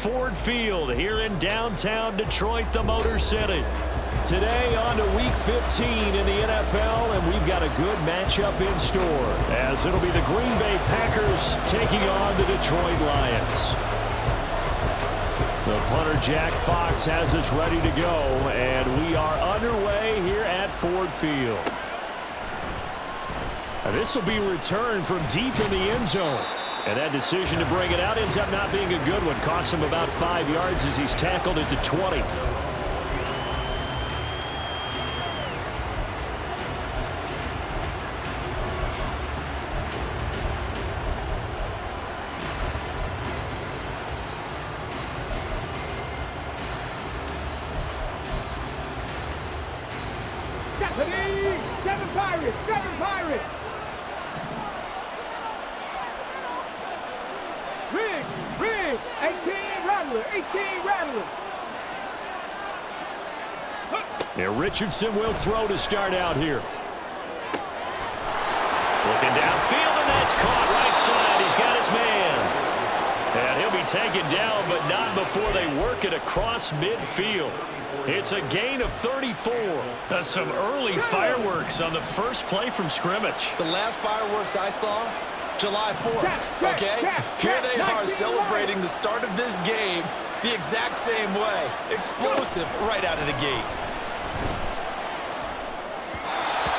Ford Field here in downtown Detroit, the Motor City. Today on to Week 15 in the NFL, and we've got a good matchup in store, as it'll be the Green Bay Packers taking on the Detroit Lions. The punter, Jack Fox, has us ready to go, and we are underway here at Ford Field. This will be returned from deep in the end zone. And that decision to bring it out ends up not being a good one. Costs him about 5 yards as he's tackled it to 20. Seven Pirates! Rig! 18 Rattler! Now Richardson will throw to start out here. Looking downfield, and that's caught right side. He's got his man. And he'll be taken down, but not before they work it across midfield. It's a gain of 34. That's some early fireworks on the first play from scrimmage. The last fireworks I saw, July 4th, okay? Here they are celebrating the start of this game the exact same way. Explosive right out of the gate.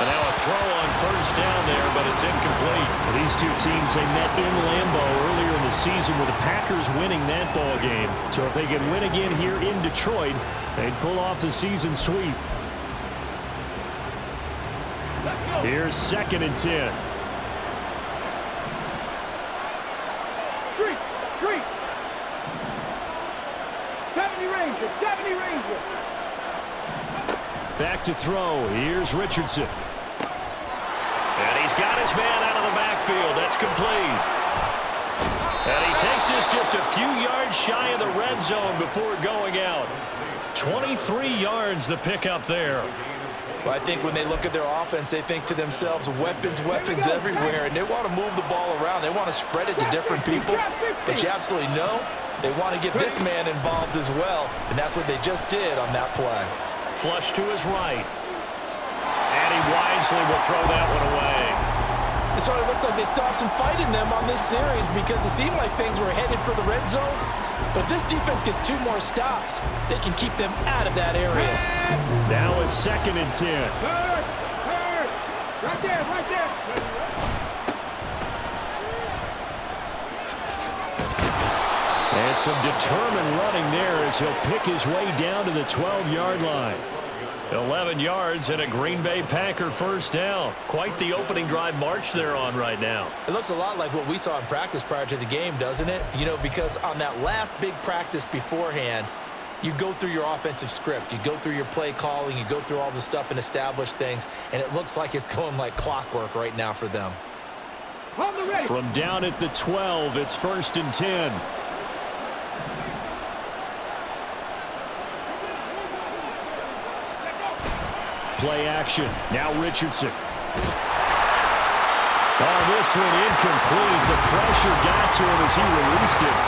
And now a throw on first down there, but it's incomplete. These two teams, they met in Lambeau earlier in the season with the Packers winning that ball game. So if they can win again here in Detroit, they'd pull off the season sweep. Here's 2nd and 10. Street! 70 Ranger! Back to throw. Here's Richardson. And he's got his man out of the backfield. That's complete. And he takes this just a few yards shy of the red zone before going out. 23 yards the pickup there. Well, I think when they look at their offense, they think to themselves, weapons everywhere, and they want to move the ball around. They want to spread it to different people. But you absolutely know they want to get this man involved as well, and that's what they just did on that play. Flush to his right. And he wisely will throw that one away. It sort of looks like they still have some fight in them on this series because it seemed like things were headed for the red zone. But if this defense gets 2 more stops, they can keep them out of that area. Now it's 2nd and 10. Right there! And some determined running there as he'll pick his way down to the 12-yard line. 11 yards and a Green Bay Packer first down. Quite the opening drive march they're on right now. It looks a lot like what we saw in practice prior to the game, doesn't it? You know, because on that last big practice beforehand, you go through your offensive script. You go through your play calling. You go through all the stuff and establish things. And it looks like it's going like clockwork right now for them. From down at the 12, it's 1st and 10. Play action. Now Richardson. Oh, this one incomplete. The pressure got to him as he released it.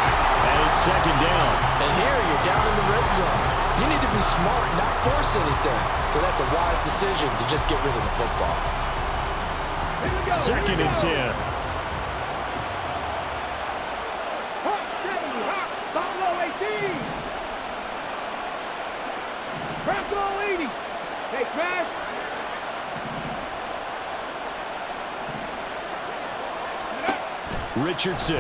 And it's 2nd down. And here you're down in the red zone. You need to be smart, not force anything. So that's a wise decision to just get rid of the football. 2nd and 10. Buffalo 18! Buffalo 80! Hey, smash! Richardson.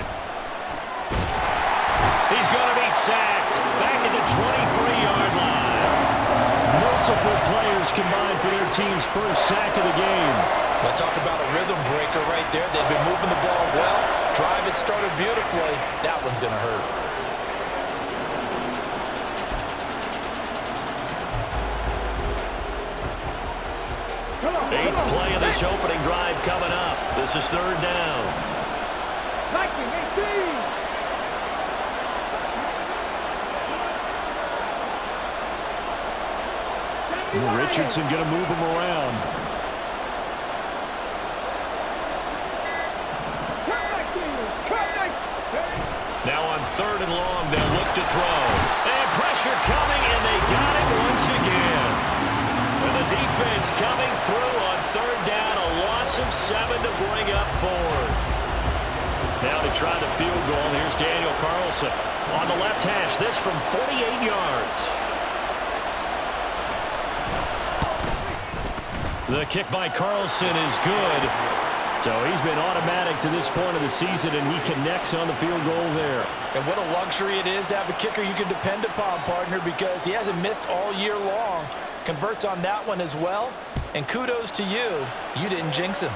He's going to be sacked. Back at the 23-yard line. Multiple players combined for their team's first sack of the game. Well, talk about a rhythm breaker right there. They've been moving the ball well. Drive it started beautifully. That one's going to hurt. 8th play of this opening drive coming up. This is 3rd down. Richardson going to move him around. Now on 3rd and long, they'll look to throw. pressure coming, and they got him once again. And the defense coming through on third down, a loss of 7 to bring up fourth. Now to try the field goal. Here's Daniel Carlson on the left hash. This from 48 yards. The kick by Carlson is good. So he's been automatic to this point of the season, and he connects on the field goal there. And what a luxury it is to have a kicker you can depend upon, partner, because he hasn't missed all year long. Converts on that one as well. And kudos to you. You didn't jinx him.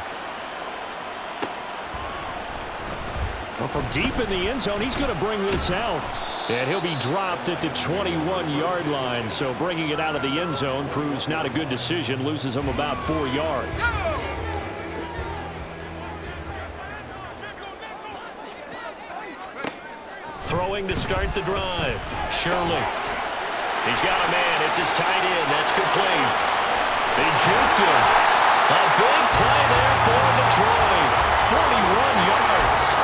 Well, from deep in the end zone, he's going to bring this out. And he'll be dropped at the 21-yard line. So bringing it out of the end zone proves not a good decision. Loses him about 4 yards. Throwing to start the drive. Shirley. He's got a man. It's his tight end. That's complete. They juked him. A big play there for Detroit. 41 yards.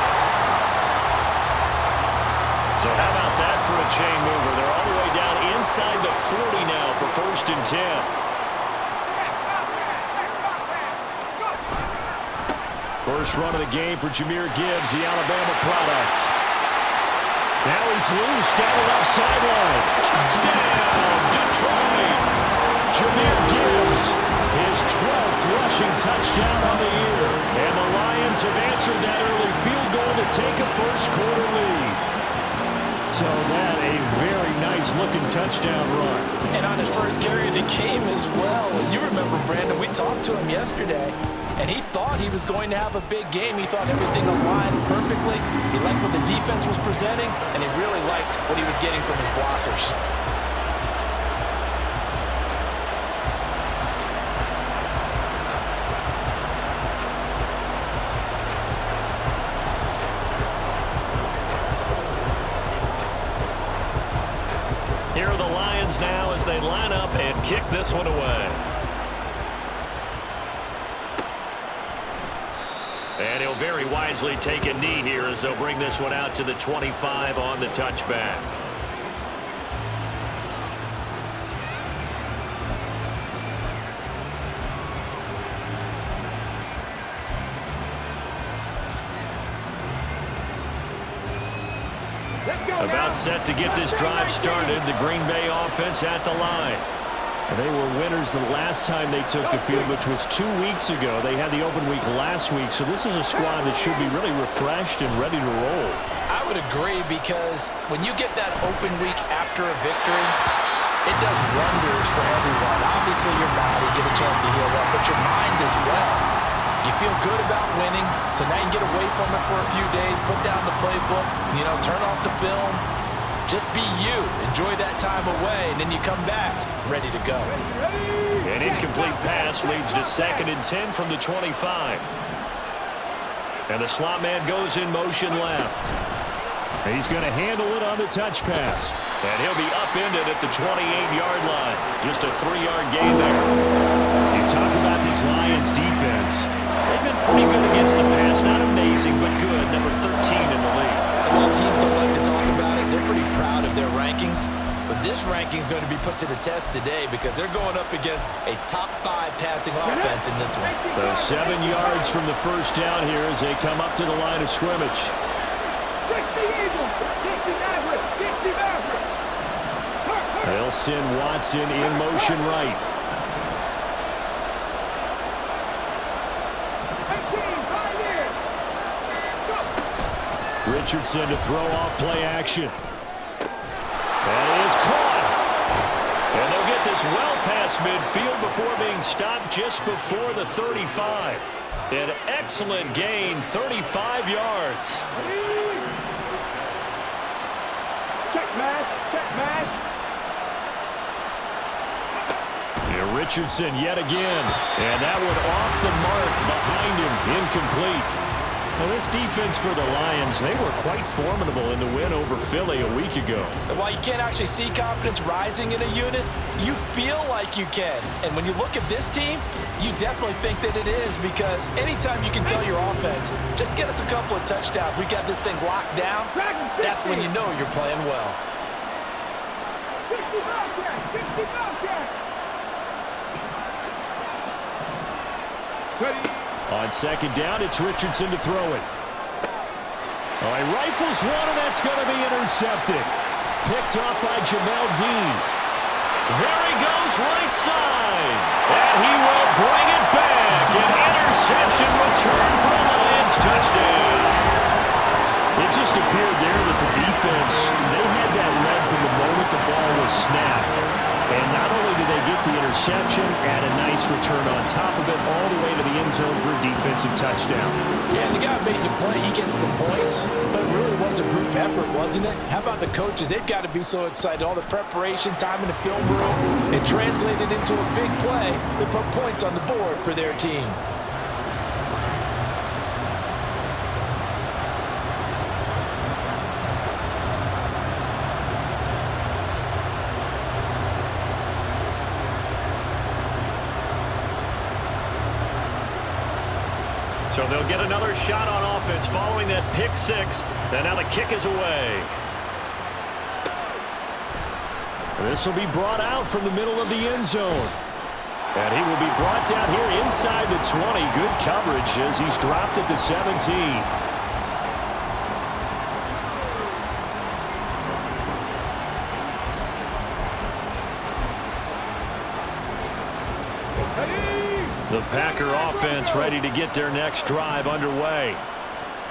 So how about that for a chain mover? They're all the way down inside the 40 now for 1st and 10. First run of the game for Jahmyr Gibbs, the Alabama product. Now he's loose down the left sideline. Touchdown, Detroit. Jahmyr Gibbs, his 12th rushing touchdown on the year. And the Lions have answered that early field goal to take a first-quarter lead. So that a very nice-looking touchdown run. And on his first carry of the game as well. And you remember, Brandon, we talked to him yesterday, and he thought he was going to have a big game. He thought everything aligned perfectly. He liked what the defense was presenting, and he really liked what he was getting from his blockers. Here are the Lions now as they line up and kick this one away. And he'll very wisely take a knee here as they'll bring this one out to the 25 on the touchback. About set to get this drive started. The Green Bay offense at the line. And they were winners the last time they took the field, which was 2 weeks ago. They had the open week last week, so this is a squad that should be really refreshed and ready to roll. I would agree, because when you get that open week after a victory, it does wonders for everyone. Obviously, your body get a chance to heal up, but your mind as well. You feel good about winning, so now you can get away from it for a few days, put down the playbook, turn off the film. Just be you. Enjoy that time away, and then you come back ready to go. An incomplete pass leads to 2nd and 10 from the 25. And the slot man goes in motion left. He's going to handle it on the touch pass. And he'll be upended at the 28-yard line. Just a 3-yard gain there. You talk about this Lions defense. They've been pretty good against the pass. Not amazing, but good. Number 13 in the league. While teams don't like to talk about it, they're pretty proud of their rankings. But this ranking is going to be put to the test today because they're going up against a top 5 passing offense in this one. So 7 yards from the first down here as they come up to the line of scrimmage. 60 Eagles, 60 Mavericks, 60 Mavericks. They'll send Watson in motion right. 18, 5 years. Richardson to throw off play action. That is caught. And they'll get this well past midfield before being stopped just before the 35. An excellent gain, 35 yards. Check match, check match. And Richardson yet again. And that one off the mark behind him, incomplete. Well, this defense for the Lions, they were quite formidable in the win over Philly a week ago. And while you can't actually see confidence rising in a unit, you feel like you can. And when you look at this team, you definitely think that it is, because anytime you can tell your offense, just get us a couple of touchdowns, we got this thing locked down, that's when you know you're playing well. On second down, it's Richardson to throw it. Oh, he rifles one, and that's going to be intercepted. Picked off by Jamel Dean. There he goes, right side. And he will bring it back. An interception return for a Lions touchdown. It just appeared there that the defense, they had that lead from the moment the ball was snapped. And not only did they get the interception, add a nice return on top of it, all the way to the end zone for a defensive touchdown. Yeah, the guy made the play. He gets the points, but it really was a group effort, wasn't it? How about the coaches? They've got to be so excited. All the preparation, time in the film room, it translated into a big play that put points on the board for their team. So they'll get another shot on offense following that pick six. And now the kick is away. This will be brought out from the middle of the end zone. And he will be brought down here inside the 20. Good coverage as he's dropped at the 17. The Packer offense ready to get their next drive underway.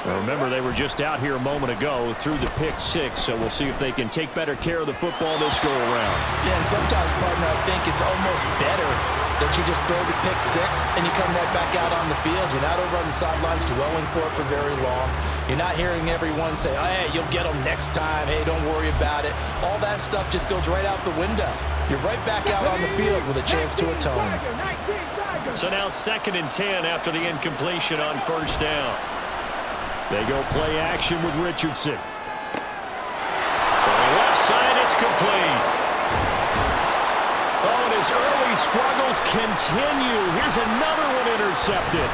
Well, remember, they were just out here a moment ago through the pick six, so we'll see if they can take better care of the football this go-around. Yeah, and sometimes, partner, I think it's almost better that you just throw the pick six and you come right back out on the field. You're not over on the sidelines dwelling for it for very long. You're not hearing everyone say, oh, hey, you'll get them next time. Hey, don't worry about it. All that stuff just goes right out the window. You're right back out on the field with a chance to atone. So now 2nd and 10 after the incompletion on first down. They go play action with Richardson. From the left side, it's complete. Oh, and his early struggles continue. Here's another one intercepted.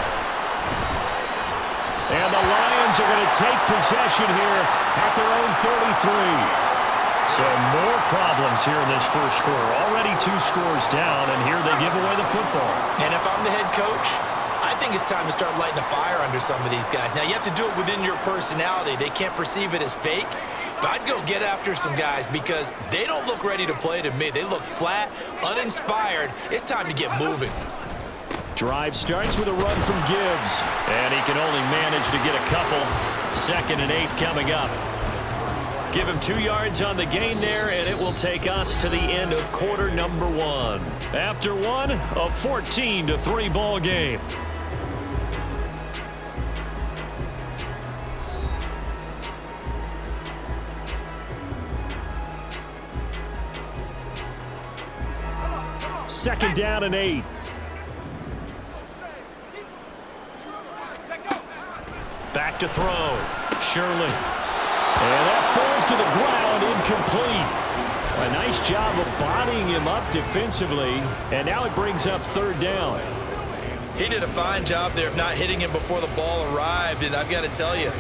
And the Lions are going to take possession here at their own 33. So more problems here in this first quarter. Already 2 scores down, and here they give away the football. And if I'm the head coach, I think it's time to start lighting a fire under some of these guys. Now, you have to do it within your personality. They can't perceive it as fake. But I'd go get after some guys because they don't look ready to play to me. They look flat, uninspired. It's time to get moving. Drive starts with a run from Gibbs. And he can only manage to get a couple. 2nd and 8 coming up. Give him 2 yards on the gain there, and it will take us to the end of quarter number 1. After one, a 14-3 ball game. Second down and 8. Back to throw. Shirley. And that falls to the ground, incomplete. A nice job of bodying him up defensively, and now it brings up 3rd down. He did a fine job there of not hitting him before the ball arrived, and I've got to tell you,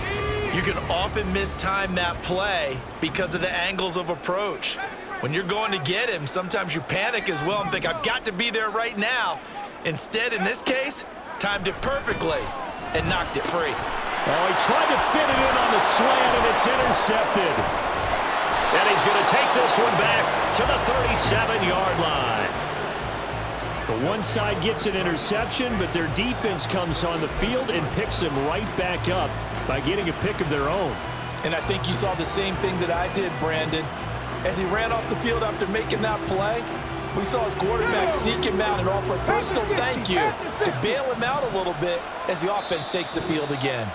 you can often mistime that play because of the angles of approach. When you're going to get him, sometimes you panic as well and think, I've got to be there right now. Instead, in this case, timed it perfectly and knocked it free. Oh, he tried to fit it in on the slant, and it's intercepted. And he's going to take this one back to the 37-yard line. The one side gets an interception, but their defense comes on the field and picks him right back up by getting a pick of their own. And I think you saw the same thing that I did, Brandon. As he ran off the field after making that play, we saw his quarterback seek him out and offer a personal thank you to bail him out a little bit as the offense takes the field again.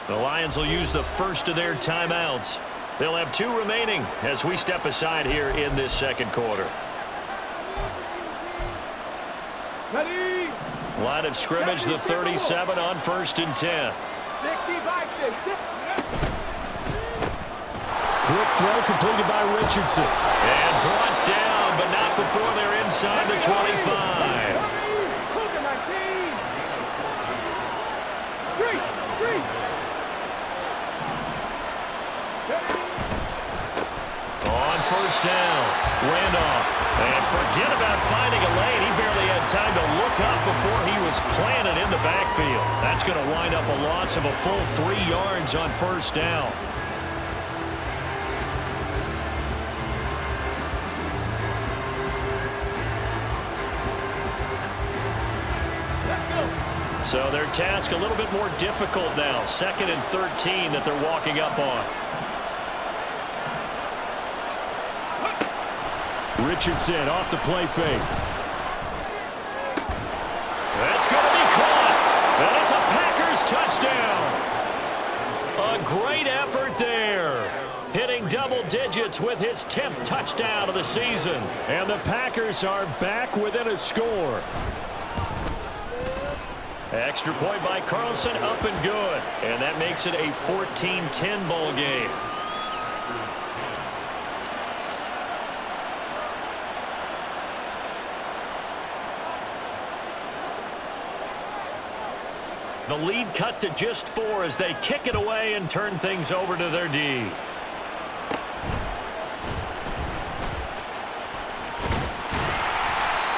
The Lions will use the first of their timeouts. They'll have 2 remaining as we step aside here in this second quarter. Ready. Line of scrimmage, the 37 on 1st and 10. 65. Quick throw completed by Richardson. And brought down, but not before they're inside the 25. On first down. Randolph. And forget about finding a lane. He barely had time to look up before he was planted in the backfield. That's going to wind up a loss of a full 3 yards on first down. So their task a little bit more difficult now. 2nd and 13 that they're walking up on. Richardson off the play fake. That's going to be caught. And it's a Packers touchdown. A great effort there. Hitting double digits with his 10th touchdown of the season. And the Packers are back within a score. Extra point by Carlson, up and good. And that makes it a 14-10 ball game. The lead cut to just 4 as they kick it away and turn things over to their D.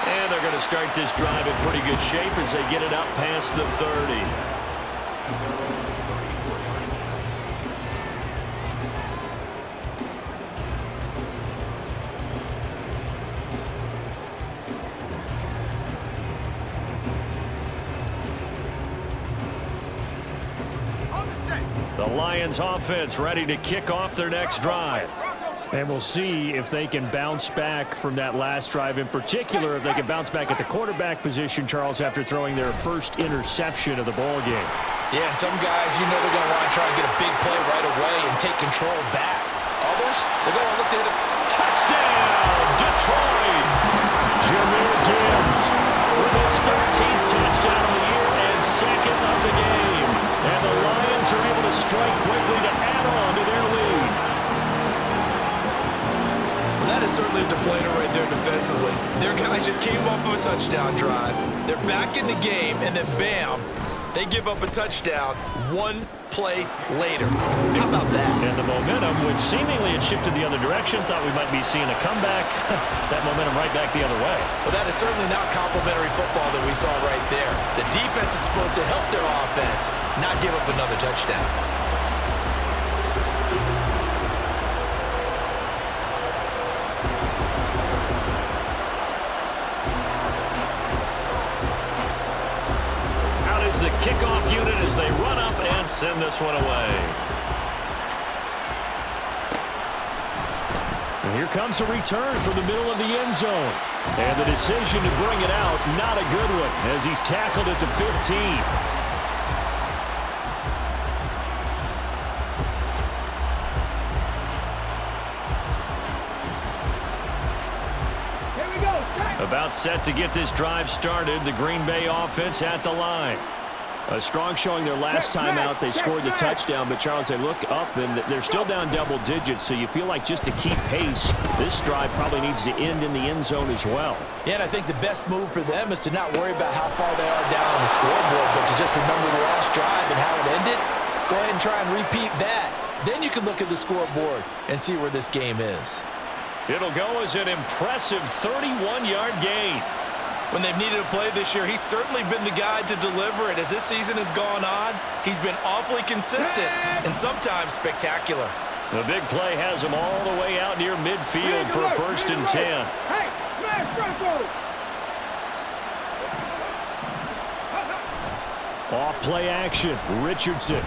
And they're going to start this drive in pretty good shape as they get it up past the 30. The Lions offense ready to kick off their next drive. And we'll see if they can bounce back from that last drive. In particular, if they can bounce back at the quarterback position, Charles, after throwing their first interception of the ball game. Yeah, some guys, you know they're going to want to try and get a big play right away and take control back. Others, they're going to look at it. Touchdown, Detroit! Jahmyr Gibbs with his 13th touchdown of the year and 2nd of the game. And the Lions are able to strike quickly to add on to their lead. That is certainly a deflator right there defensively. Their guys just came off of a touchdown drive. They're back in the game, and then bam, they give up a touchdown 1 play later. How about that? And the momentum, which seemingly had shifted the other direction, thought we might be seeing a comeback. That momentum right back the other way. Well, that is certainly not complimentary football that we saw right there. The defense is supposed to help their offense, not give up another touchdown. The kickoff unit as they run up and send this one away. And here comes a return from the middle of the end zone. And the decision to bring it out, not a good one, as he's tackled at the 15. Here we go. About set to get this drive started, the Green Bay offense at the line. A strong showing their last time out. They scored the touchdown, but, Charles, they look up, and they're still down double digits, so you feel like just to keep pace, this drive probably needs to end in the end zone as well. Yeah, and I think the best move for them is to not worry about how far they are down on the scoreboard, but to just remember the last drive and how it ended. Go ahead and try and repeat that. Then you can look at the scoreboard and see where this game is. It'll go as an impressive 31-yard gain. When they've needed a play this year, he's certainly been the guy to deliver it. As this season has gone on, he's been awfully consistent and sometimes spectacular. The big play has him all the way out near midfield for a 1st and 10. Hey, smash Bronco! Off play action, Richardson.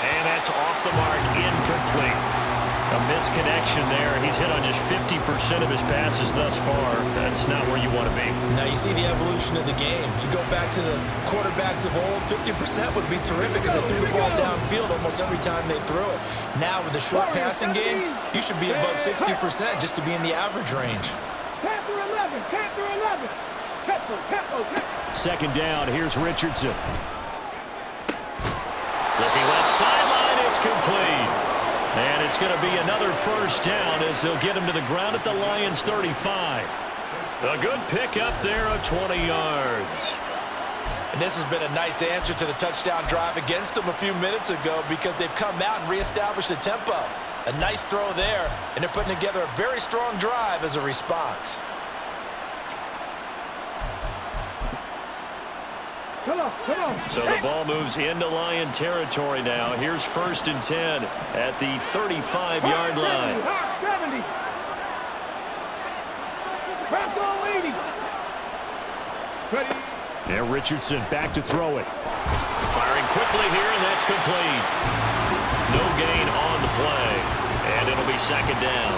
And that's off the mark, incomplete. A misconnection there. He's hit on just 50% of his passes thus far. That's not where you want to be. Now you see the evolution of the game. You go back to the quarterbacks of old, 50% would be terrific because they threw the ball downfield almost every time they threw it. Now with the short passing game, you should be above 60% just to be in the average range. 10 through 11, 10 through 11. Tempo. 2nd down, here's Richardson. Looking left sideline, it's complete. And it's going to be another 1st down as they'll get him to the ground at the Lions' 35. A good pick up there of 20 yards. And this has been a nice answer to the touchdown drive against them a few minutes ago because they've come out and reestablished the tempo. A nice throw there, and they're putting together a very strong drive as a response. Come on. So the ball moves into Lion territory now. Here's 1st and 10 at the 35-yard line. 70. Press on leading. Ready. And Richardson back to throw it. Firing quickly here, and that's complete. No gain on the play, and it'll be 2nd down.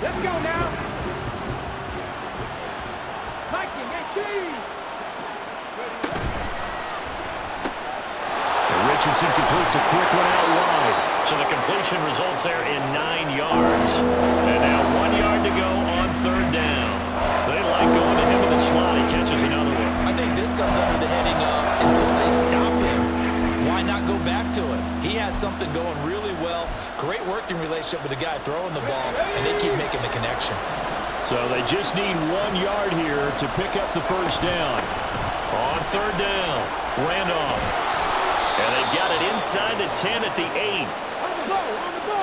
Let's go now. Mikey, get cheese. Richardson completes a quick one out wide. So the completion results there in 9 yards. And now 1 yard to go on 3rd down. They like going to him in the slot. He catches another one. I think this comes under the heading of until they stop him, why not go back to him? He has something going really well. Great working relationship with the guy throwing the ball, and they keep making the connection. So they just need 1 yard here to pick up the 1st down. On 3rd down, Randolph. And they've got it inside the 10 at the 8.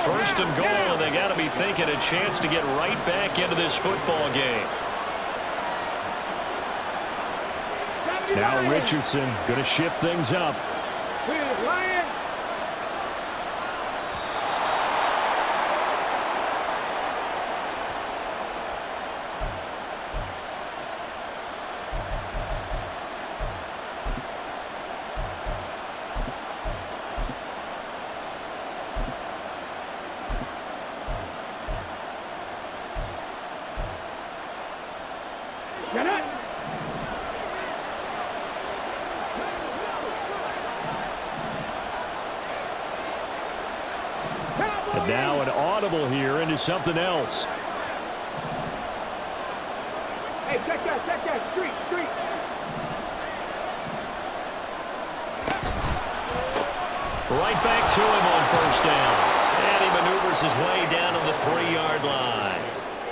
1st and goal, and they got to be thinking a chance to get right back into this football game. Now Richardson going to shift things up. Lion. Get it. And now an audible here into something else. Hey, check that. Street. Right back to him on 1st down. And he maneuvers his way down to the 3-yard line.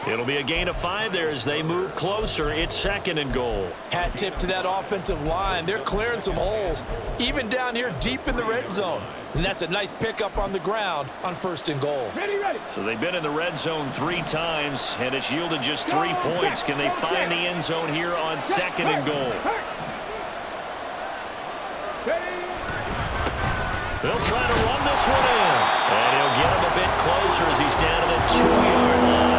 It'll be a gain of 5 there as they move closer. It's 2nd and goal. Hat tip to that offensive line. They're clearing some holes, even down here deep in the red zone. And that's a nice pickup on the ground on 1st and goal. Ready. So they've been in the red zone 3 times, and it's yielded just 3 points. Can they find the end zone here on 2nd and goal? They'll try to run this one in. And he'll get him a bit closer as he's down to the 2-yard line.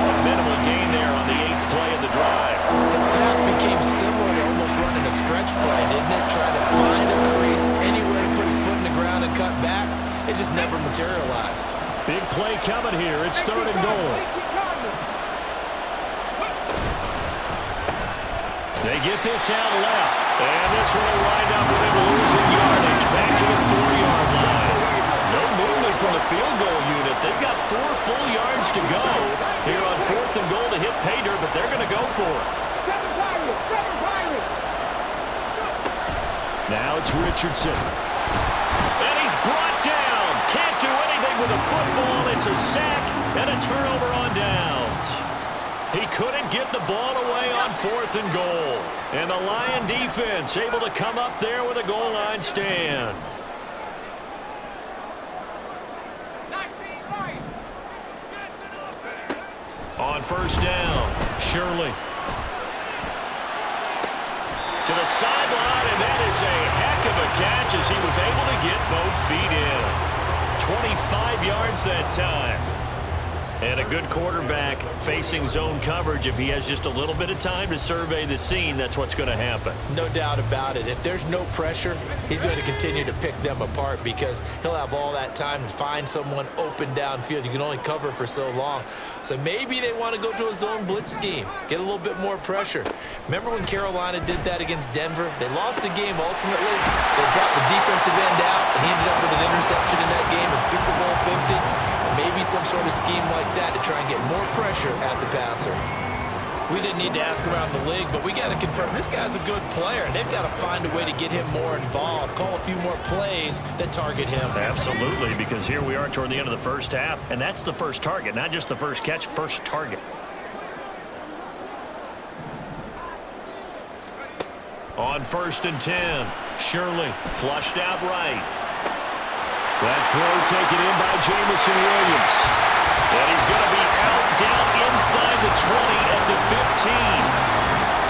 A minimal gain there on the 8th play of the drive. His path became similar to almost running a stretch play, didn't it? Trying to find a crease anywhere to put his foot in the ground and cut back. It just never materialized. Big play coming here. It's 3rd and goal. They get this out left. And this one will wind up with him losing yardage back to the 4-yard line. No movement from the field goal unit. They've got 4 full yards to go here on 4th and goal to hit pay dirt, but they're going to go for it. Now it's Richardson. And he's brought down. Can't do anything with a football. It's a sack and a turnover on downs. He couldn't get the ball away on 4th and goal. And the Lion defense able to come up there with a goal line stand. On 1st down, Shirley. To the sideline, and that is a heck of a catch as he was able to get both feet in. 25 yards that time. And a good quarterback facing zone coverage. If he has just a little bit of time to survey the scene, that's what's going to happen. No doubt about it. If there's no pressure, he's going to continue to pick them apart because he'll have all that time to find someone open downfield. You can only cover for so long. So maybe they want to go to a zone blitz scheme, get a little bit more pressure. Remember when Carolina did that against Denver? They lost the game ultimately. They dropped the defensive end out, and he ended up with an interception in that game in Super Bowl 50. Maybe some sort of scheme like that to try and get more pressure at the passer. We didn't need to ask around the league, but we got to confirm this guy's a good player. They've got to find a way to get him more involved, call a few more plays that target him. Absolutely, because here we are toward the end of the first half, and that's the first target, not just the first catch, first target. On 1st and 10, Shirley flushed out right. That throw taken in by Jamison Williams. And he's going to be out down inside the 20 at the 15.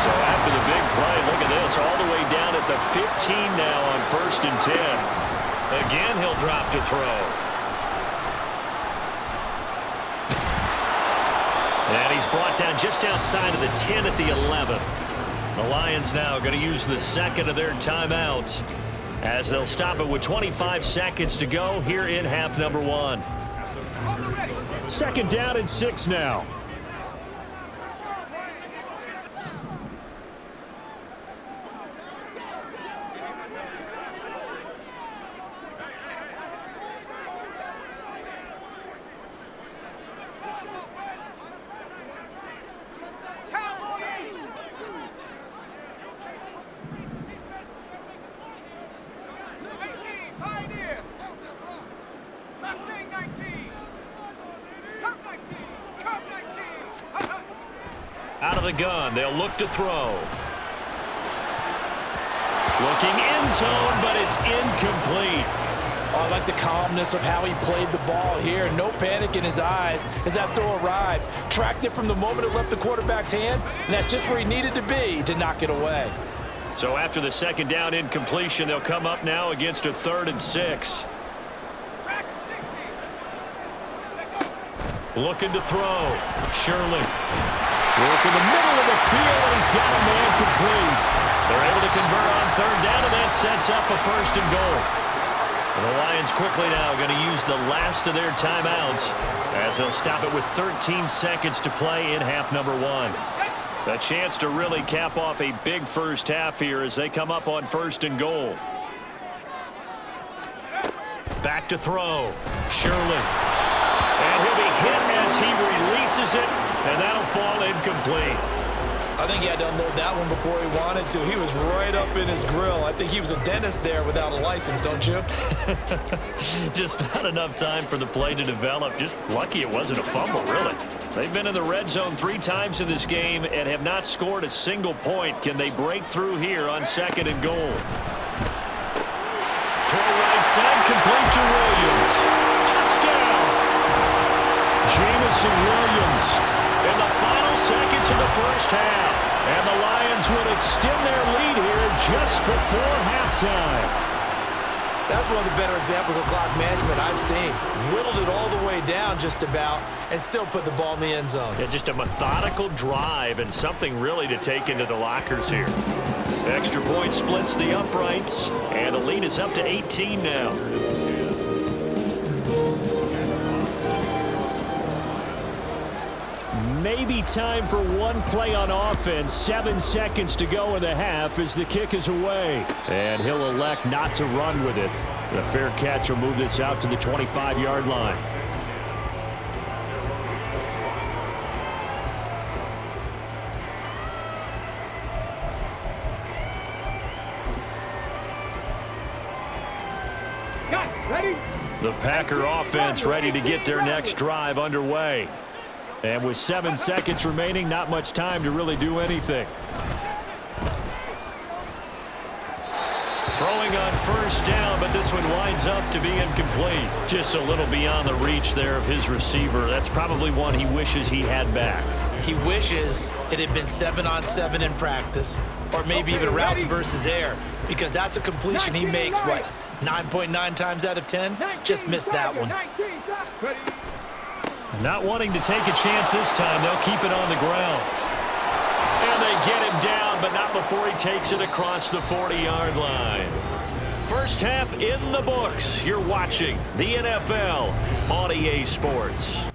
So after the big play, look at this, all the way down at the 15 now on 1st and 10. Again, he'll drop to throw. And he's brought down just outside of the 10 at the 11. The Lions now going to use the second of their timeouts as they'll stop it with 25 seconds to go here in half number 1. 2nd down and 6 now. Out of the gun, they'll look to throw. Looking end zone, but it's incomplete. Oh, I like the calmness of how he played the ball here. No panic in his eyes as that throw arrived. Tracked it from the moment it left the quarterback's hand, and that's just where he needed to be to knock it away. So after the 2nd down incompletion, they'll come up now against a 3rd and 6. Looking to throw. Shirley. Work in the middle of the field, and he's got a man complete. They're able to convert on 3rd down, and that sets up a 1st and goal. And the Lions quickly now going to use the last of their timeouts as they'll stop it with 13 seconds to play in half number 1. A chance to really cap off a big first half here as they come up on 1st and goal. Back to throw. Shirley. And he'll be hit as he releases it, and that'll fall incomplete. I think he had to unload that one before he wanted to. He was right up in his grill. I think he was a dentist there without a license, don't you? Just not enough time for the play to develop. Just lucky it wasn't a fumble, really. They've been in the red zone 3 times in this game and have not scored a single point. Can they break through here on 2nd and goal? Throw right side, complete to Williams. Touchdown! Jamison Williams in the final seconds of the first half. And the Lions would extend their lead here just before halftime. That's one of the better examples of clock management I've seen. Whittled it all the way down just about and still put the ball in the end zone. Yeah, just a methodical drive and something really to take into the lockers here. Extra point splits the uprights, and the lead is up to 18 now. Maybe time for one play on offense. 7 seconds to go in the half as the kick is away. And he'll elect not to run with it. The fair catch will move this out to the 25-yard line. Ready? The Packer offense ready to get their next drive underway. And with 7 seconds remaining, not much time to really do anything. Throwing on first down, but this one winds up to be incomplete. Just a little beyond the reach there of his receiver. That's probably one he wishes he had back. He wishes it had been 7-on-7 in practice, or maybe even routes versus air, because that's a completion he makes, what, 9.9 times out of 10? Just missed that one. Not wanting to take a chance this time, they'll keep it on the ground. And they get him down, but not before he takes it across the 40-yard line. First half in the books. You're watching the NFL on EA Sports.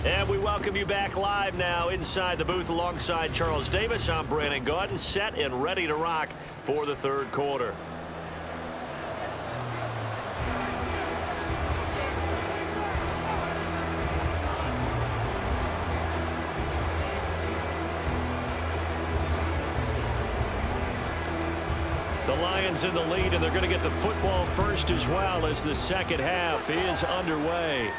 And we welcome you back live now inside the booth alongside Charles Davis. I'm Madden God, set and ready to rock for the third quarter. The Lions in the lead, and they're going to get the football first as well as the second half is underway.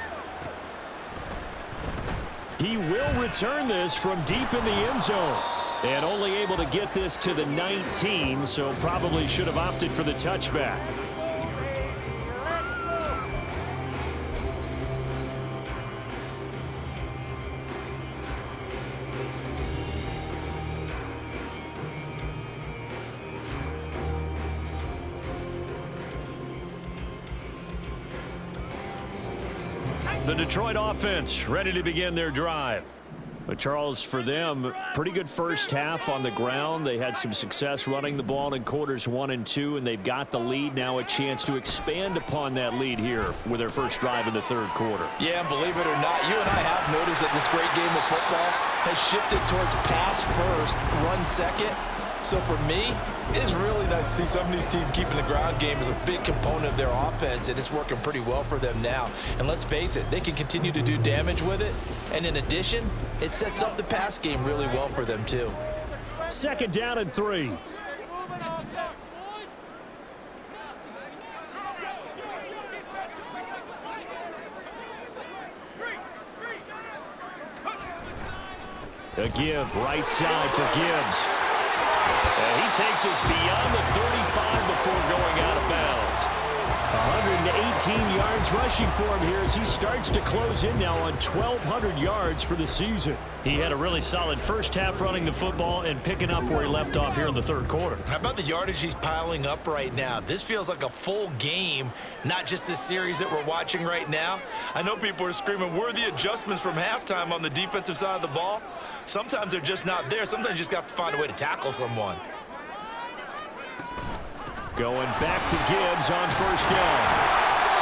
He will return this from deep in the end zone. And only able to get this to the 19, so probably should have opted for the touchback. The Detroit offense ready to begin their drive. But Charles, for them, pretty good first half on the ground. They had some success running the ball in quarters 1 and 2, and they've got the lead now, a chance to expand upon that lead here with their first drive in the third quarter. Yeah, and believe it or not, you and I have noticed that this great game of football has shifted towards pass first, run second. So for me, it is really nice to see some of these teams keeping the ground game as a big component of their offense, and it's working pretty well for them now. And let's face it, they can continue to do damage with it. And in addition, it sets up the pass game really well for them too. Second down and 3. A give right side for Gibbs. And he takes us beyond the 35 before going out of bounds. 118 yards rushing for him here as he starts to close in now on 1,200 yards for the season. He had a really solid first half running the football and picking up where he left off here in the third quarter. How about the yardage he's piling up right now? This feels like a full game, not just this series that we're watching right now. I know people are screaming, where are the adjustments from halftime on the defensive side of the ball? Sometimes they're just not there. Sometimes you just have to find a way to tackle someone. Going back to Gibbs on first down.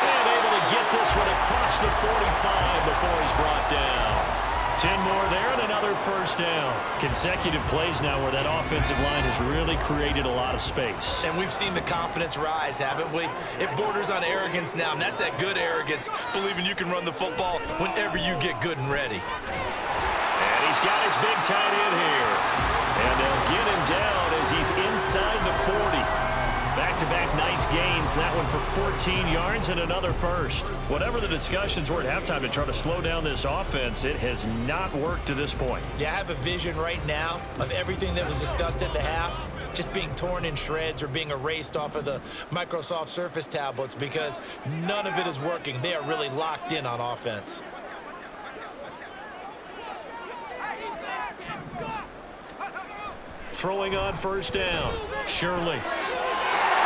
And able to get this one across the 45 before he's brought down. 10 more there and another first down. Consecutive plays now where that offensive line has really created a lot of space. And we've seen the confidence rise, haven't we? It borders on arrogance now, and that's that good arrogance, believing you can run the football whenever you get good and ready. And he's got his big tight end here. And they'll get him down as he's inside the 40. Back-to-back nice gains. That one for 14 yards and another first. Whatever the discussions were at halftime to try to slow down this offense, it has not worked to this point. Yeah, I have a vision right now of everything that was discussed at the half just being torn in shreds or being erased off of the Microsoft Surface tablets because none of it is working. They are really locked in on offense. Throwing on first down. Shirley.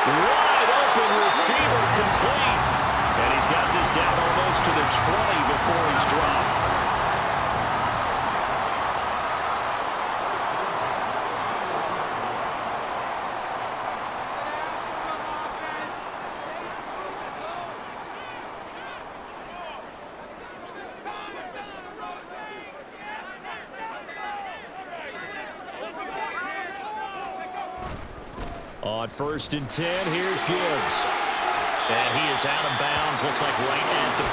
Wide open receiver complete. And he's got this down almost to the 20 before he's dropped. On first and 10, here's Gibbs. And he is out of bounds, looks like right at the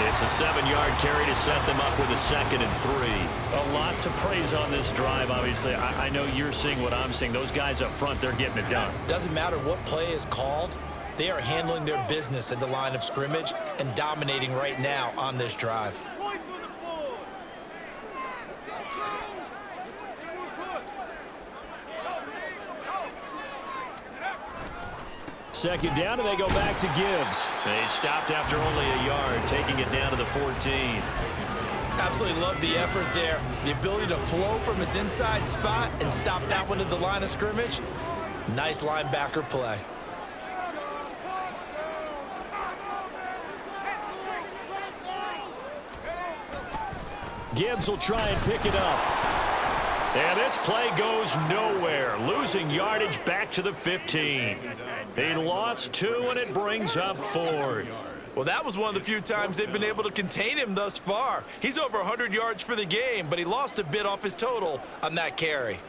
15. It's a 7-yard carry to set them up with a 2nd and 3. A lot to praise on this drive, obviously. I know you're seeing what I'm seeing. Those guys up front, they're getting it done. Doesn't matter what play is called. They are handling their business at the line of scrimmage and dominating right now on this drive. Second down, and they go back to Gibbs. They stopped after only a yard, taking it down to the 14. Absolutely love the effort there. The ability to flow from his inside spot and stop that one at the line of scrimmage. Nice linebacker play. Gibbs will try and pick it up. And this play goes nowhere, losing yardage back to the 15. He lost 2, and it brings up 4th. Well, that was one of the few times they've been able to contain him thus far. He's over 100 yards for the game, but he lost a bit off his total on that carry.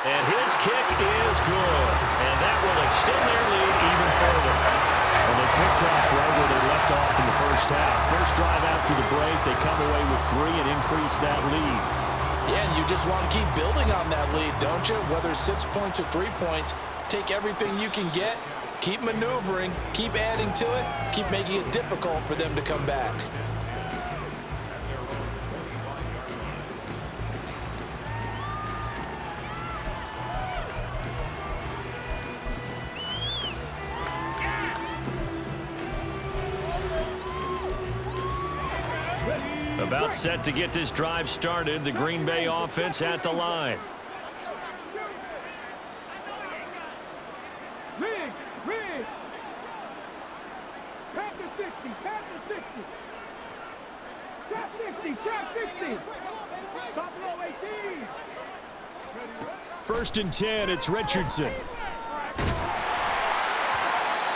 And his kick is good, and that will extend their lead even further. And they picked up right where they left off in the first half. First drive after the break, they come away with 3 and increase that lead. Yeah, and you just want to keep building on that lead, don't you? Whether it's 6 points or 3 points, take everything you can get, keep maneuvering, keep adding to it, keep making it difficult for them to come back. About set to get this drive started. The Green Bay offense at the line. Rig. Tap to 60. Tap 60. Top low 18. First and 10, it's Richardson.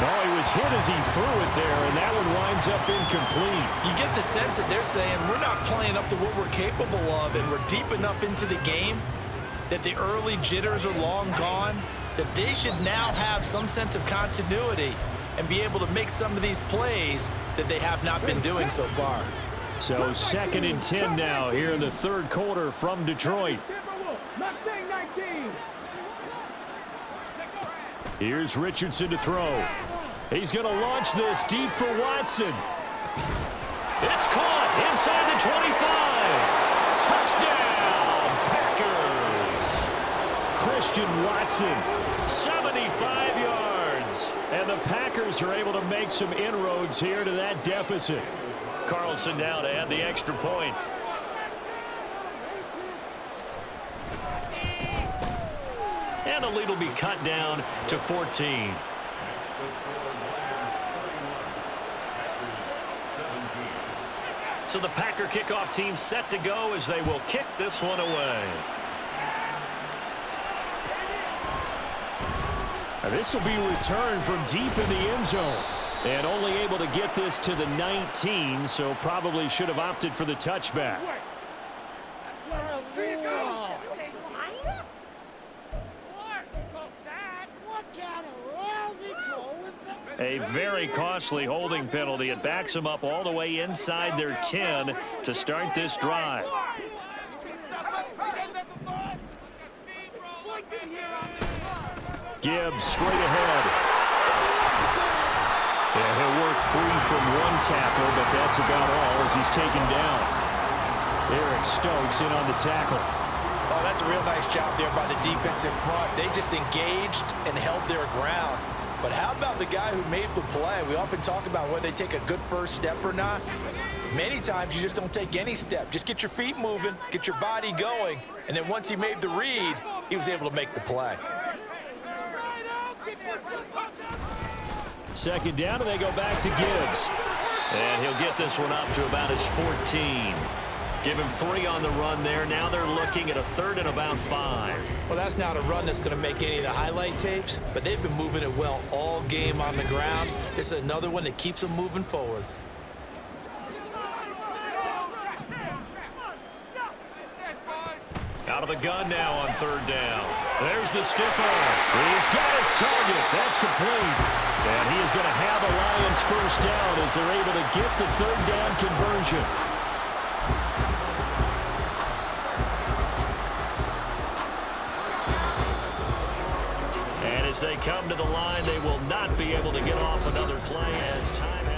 Oh, he was hit as he threw it there, and that one winds up incomplete. You get the sense that they're saying we're not playing up to what we're capable of, and we're deep enough into the game that the early jitters are long gone, that they should now have some sense of continuity and be able to make some of these plays that they have not been doing so far. So second and 10 now here in the third quarter from Detroit. Here's Richardson to throw. He's going to launch this deep for Watson. It's caught inside the 25. Touchdown, Packers. Christian Watson, 75 yards. And the Packers are able to make some inroads here to that deficit. Carlson now to add the extra point. And the lead will be cut down to 14. So the Packer kickoff team set to go as they will kick this one away. And this will be returned from deep in the end zone. And only able to get this to the 19, so probably should have opted for the touchback. A very costly holding penalty. It backs them up all the way inside their 10 to start this drive. Gibbs straight ahead. Yeah, he'll work free from one tackle, but that's about all as he's taken down. Eric Stokes in on the tackle. Oh, that's a real nice job there by the defensive front. They just engaged and held their ground. But how about the guy who made the play? We often talk about whether they take a good first step or not. Many times you just don't take any step. Just get your feet moving, get your body going, and then once he made the read, he was able to make the play. Second down, and they go back to Gibbs. And he'll get this one up to about his 14. Give him 3 on the run there. Now they're looking at a third and about 5. Well, that's not a run that's going to make any of the highlight tapes, but they've been moving it well all game on the ground. This is another one that keeps them moving forward. Out of the gun now on third down. There's the stiff arm. He's got his target. That's complete. And he is going to have the Lions first down as they're able to get the third down conversion. And as they come to the line, they will not be able to get off another play as time has.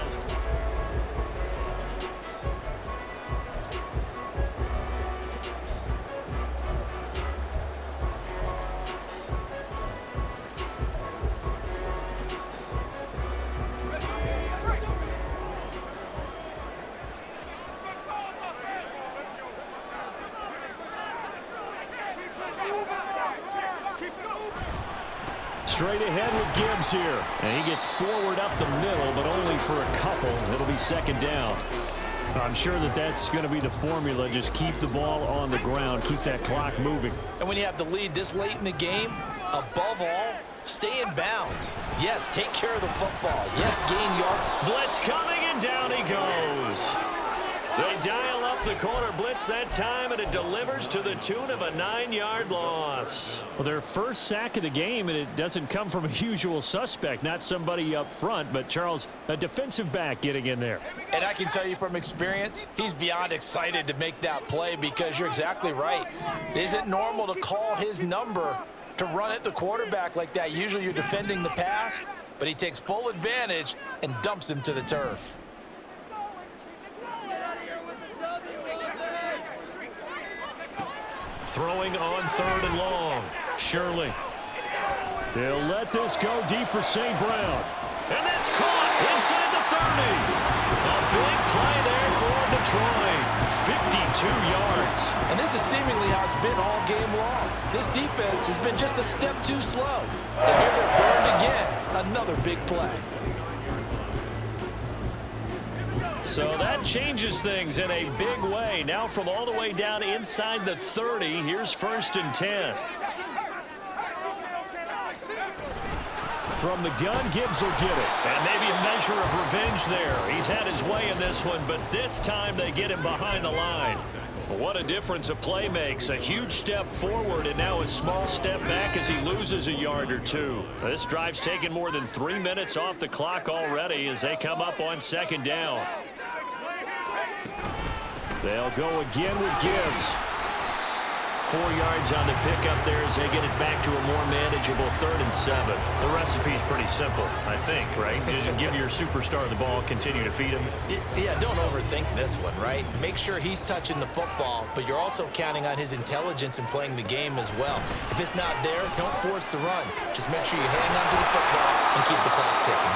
Straight ahead with Gibbs here. And he gets forward up the middle, but only for a couple. It'll be second down. I'm sure that that's going to be the formula. Just keep the ball on the ground. Keep that clock moving. And when you have the lead this late in the game, above all, stay in bounds. Yes, take care of the football. Yes, gain yard. Blitz coming, and down he goes. They dial up the corner blitz that time, and it delivers to the tune of a 9-yard loss. Well, their first sack of the game, and it doesn't come from a usual suspect, not somebody up front, but Charles, a defensive back getting in there. And I can tell you from experience, he's beyond excited to make that play because you're exactly right. It isn't normal to call his number to run at the quarterback like that. Usually you're defending the pass, but he takes full advantage and dumps him to the turf. Throwing on 3rd and long. Shirley. They'll let this go deep for St. Brown. And that's caught inside the 30. A big play there for Detroit. 52 yards. And this is seemingly how it's been all game long. This defense has been just a step too slow. And here they're burned again. Another big play. So that changes things in a big way. Now from all the way down inside the 30, here's 1st and 10. From the gun, Gibbs will get it. And maybe a measure of revenge there. He's had his way in this one, but this time they get him behind the line. What a difference a play makes. A huge step forward and now a small step back as he loses a yard or two. This drive's taken more than 3 minutes off the clock already as they come up on 2nd down. They'll go again with Gibbs. 4 yards on the pickup there as they get it back to a more manageable 3rd and 7. The recipe's pretty simple, I think, right? Just give your superstar the ball, continue to feed him. Yeah, don't overthink this one, right? Make sure he's touching the football, but you're also counting on his intelligence in playing the game as well. If it's not there, don't force the run. Just make sure you hang on to the football and keep the clock ticking.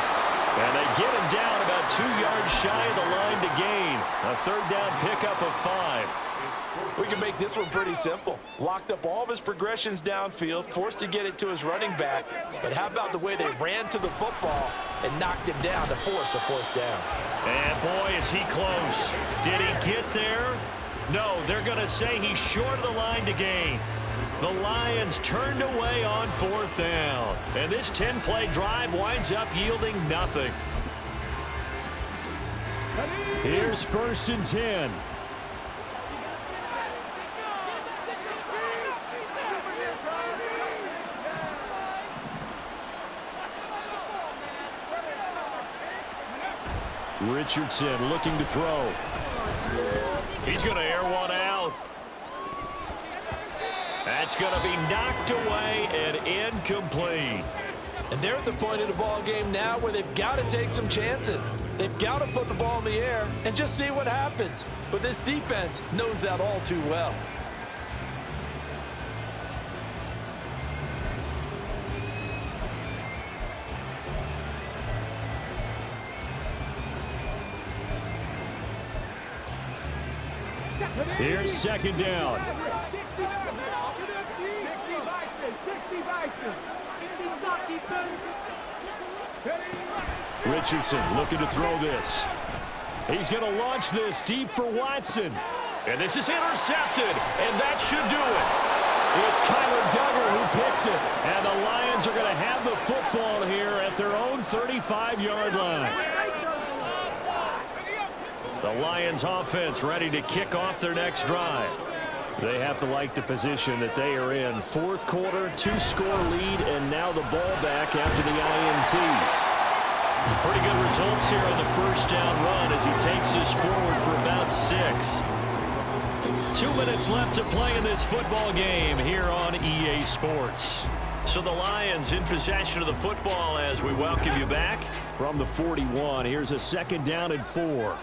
And they get him down about 2 yards shy of the line to gain. A 3rd down pickup of 5. We can make this one pretty simple. Locked up all of his progressions downfield, forced to get it to his running back. But how about the way they ran to the football and knocked him down to force a 4th down? And boy, is he close. Did he get there? No, they're going to say he's short of the line to gain. The Lions turned away on 4th down. And this 10-play drive winds up yielding nothing. Here's 1st and 10. Richardson looking to throw. He's going to air one out. That's going to be knocked away and incomplete. And they're at the point of the ball game now where they've got to take some chances. They've got to put the ball in the air and just see what happens. But this defense knows that all too well. Here's 2nd down. Richardson looking to throw this. He's going to launch this deep for Watson. And this is intercepted, and that should do it. It's Kyler Duggar who picks it. And the Lions are going to have the football here at their own 35-yard line. The Lions offense ready to kick off their next drive. They have to like the position that they are in. 4th quarter, 2-score lead, and now the ball back after the INT. Pretty good results here on the 1st down run as he takes this forward for about 6. 2 minutes left to play in this football game here on EA Sports. So the Lions in possession of the football as we welcome you back from the 41. Here's a 2nd down and 4.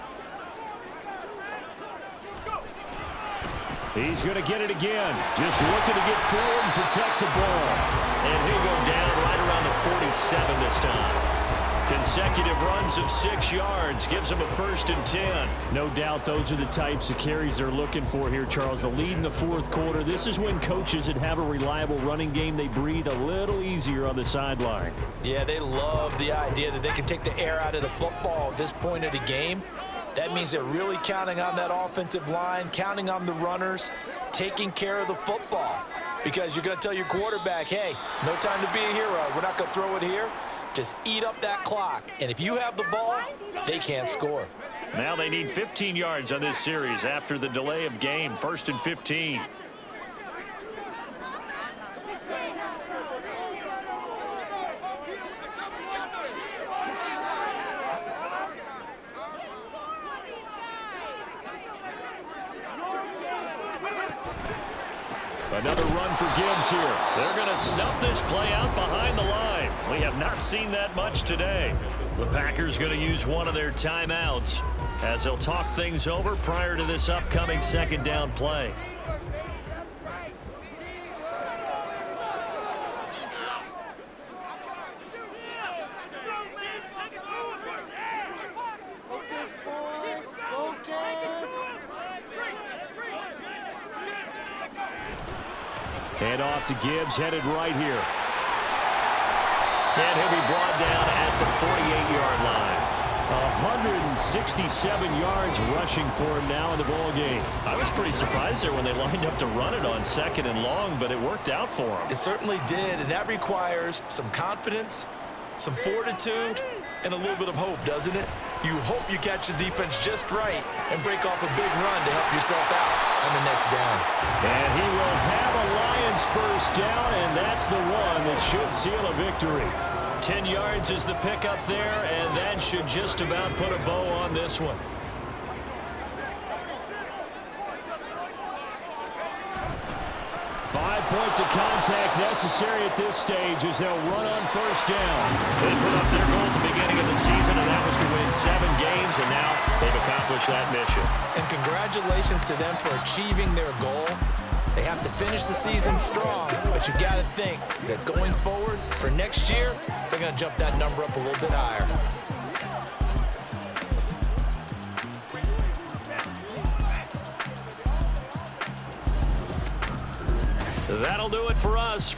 He's going to get it again. Just looking to get forward and protect the ball. And he'll go down right around the 47 this time. Consecutive runs of 6 yards gives him a 1st and 10. No doubt those are the types of carries they're looking for here, Charles. The lead in the 4th quarter. This is when coaches that have a reliable running game, they breathe a little easier on the sideline. Yeah, they love the idea that they can take the air out of the football at this point of the game. That means they're really counting on that offensive line, counting on the runners, taking care of the football. Because you're going to tell your quarterback, hey, no time to be a hero. We're not going to throw it here. Just eat up that clock. And if you have the ball, they can't score. Now they need 15 yards on this series after the delay of game. 1st and 15. Another run for Gibbs here. They're going to snuff this play out behind the line. We have not seen that much today. The Packers going to use one of their timeouts as they'll talk things over prior to this upcoming 2nd down play. Hand off to Gibbs, headed right here. And he'll be brought down at the 48-yard line. 167 yards rushing for him now in the ball game. I was pretty surprised there when they lined up to run it on 2nd and long, but it worked out for him. It certainly did, and that requires some confidence, some fortitude, and a little bit of hope, doesn't it? You hope you catch the defense just right and break off a big run to help yourself out on the next down. And he will have a Lions first down, and that's the one that should seal a victory. 10 yards is the pickup there, and that should just about put a bow on this one. Five points of contact necessary at this stage as they'll run on first down. They put up their goal at the beginning of the season, and that was to win 7 games, and now they've accomplished that mission. And congratulations to them for achieving their goal. They have to finish the season strong, but you got to think that going forward for next year, they're going to jump that number up a little bit higher. That'll do it for us.